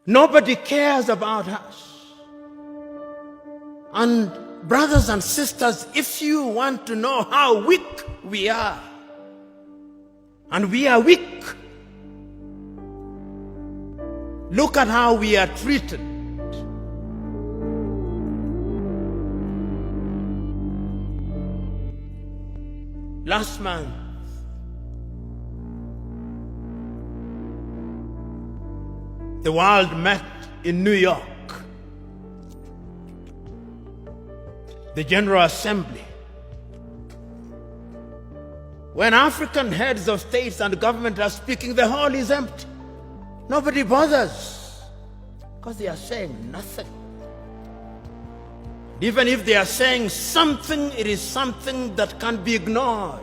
Nobody cares about us. And brothers and sisters, if you want to know how weak we are, and we are weak, look at how we are treated. Last month, the world met in New York. The General Assembly. When African heads of states and government are speaking, the hall is empty. Nobody bothers because they are saying nothing. Even if they are saying something, it is something that can be ignored.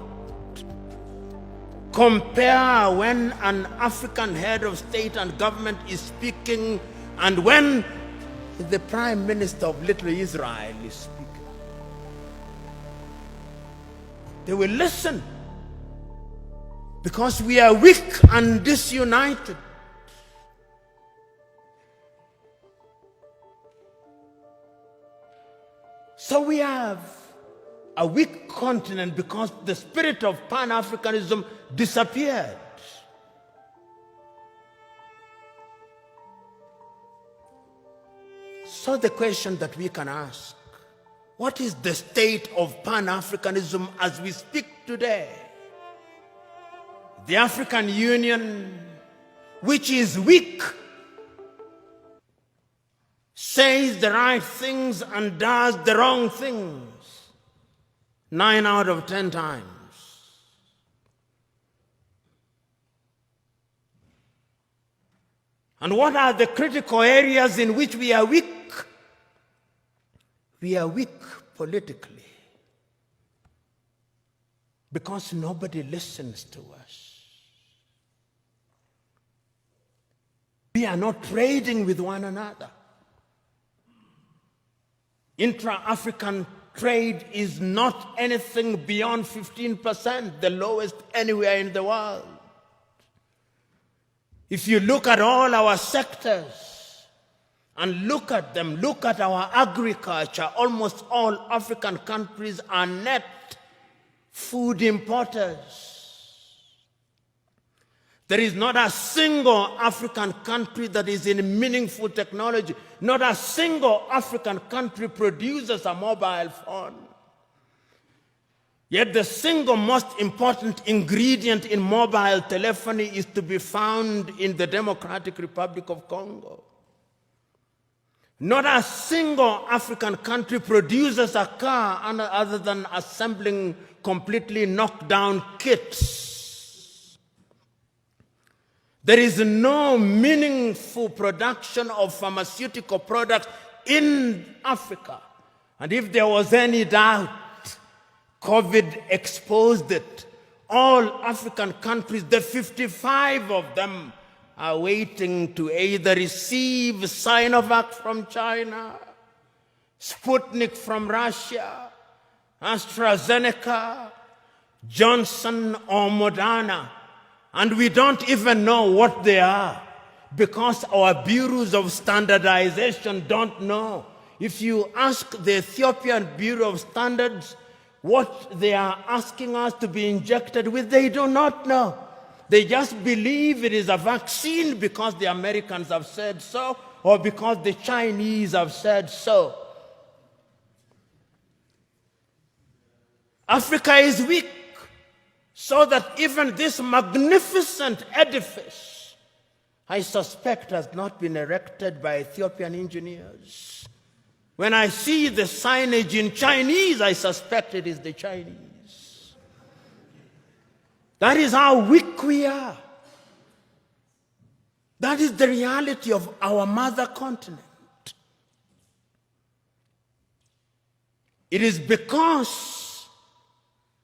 Compare when an African head of state and government is speaking and when the Prime Minister of Little Israel is speaking. They will listen because we are weak and disunited. So we have a weak continent because the spirit of Pan-Africanism disappeared. So the question that we can ask, what is the state of Pan-Africanism as we speak today? The African Union, which is weak, says the right things and does the wrong things 9 out of 10 times. And what are the critical areas in which we are weak? We are weak politically because nobody listens to us. We are not trading with one another. Intra-African trade is not anything beyond 15%, the lowest anywhere in the world. If you look at all our sectors and look at them, look at our agriculture, almost all African countries are net food importers. There is not a single African country that is in meaningful technology. Not a single African country produces a mobile phone. Yet the single most important ingredient in mobile telephony is to be found in the Democratic Republic of Congo. Not a single African country produces a car other than assembling completely knocked down kits. There is no meaningful production of pharmaceutical products in Africa. And if there was any doubt, COVID exposed it. All African countries, the 55 of them, are waiting to either receive Sinovac from China, Sputnik from Russia, AstraZeneca, Johnson or Moderna. And we don't even know what they are because our bureaus of standardization don't know. If you ask the Ethiopian Bureau of Standards what they are asking us to be injected with, they do not know. They just believe it is a vaccine because the Americans have said so or because the Chinese have said so. Africa is weak, so that even this magnificent edifice, I suspect, has not been erected by Ethiopian engineers. When I see the signage in Chinese, I suspect it is the Chinese. That is how weak we are. That is the reality of our mother continent. It is because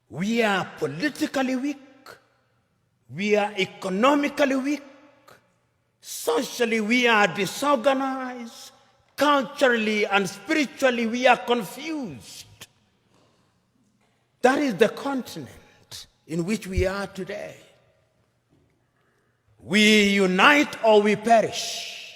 we are politically weak, we are economically weak, socially we are disorganized, culturally and spiritually we are confused. That is the continent in which we are today. We unite or we perish.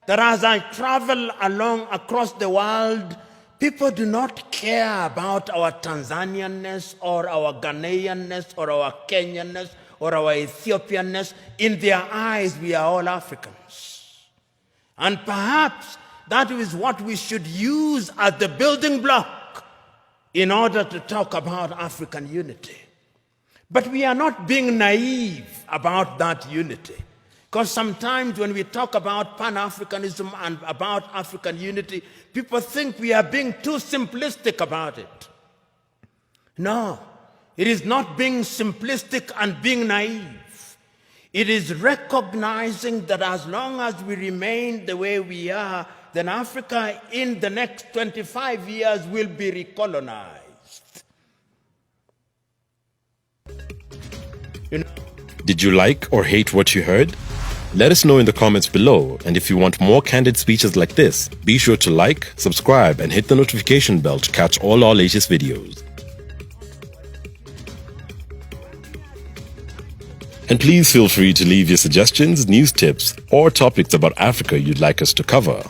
that as I travel along across the world, people do not care about our Tanzanianness or our Ghanaianness or our Kenyanness or our Ethiopianness. In their eyes, we are all Africans. And perhaps that is what we should use as the building block in order to talk about African unity. But we are not being naive about that unity. Because sometimes when we talk about Pan-Africanism and about African unity, people think we are being too simplistic about it. No, it is not being simplistic and being naive. It is recognizing that as long as we remain the way we are, then Africa in the next 25 years will be recolonized. Did you like or hate what you heard? Let us know in the comments below, and if you want more candid speeches like this, be sure to like, subscribe, and hit the notification bell to catch all our latest videos. And please feel free to leave your suggestions, news tips, or topics about Africa you'd like us to cover.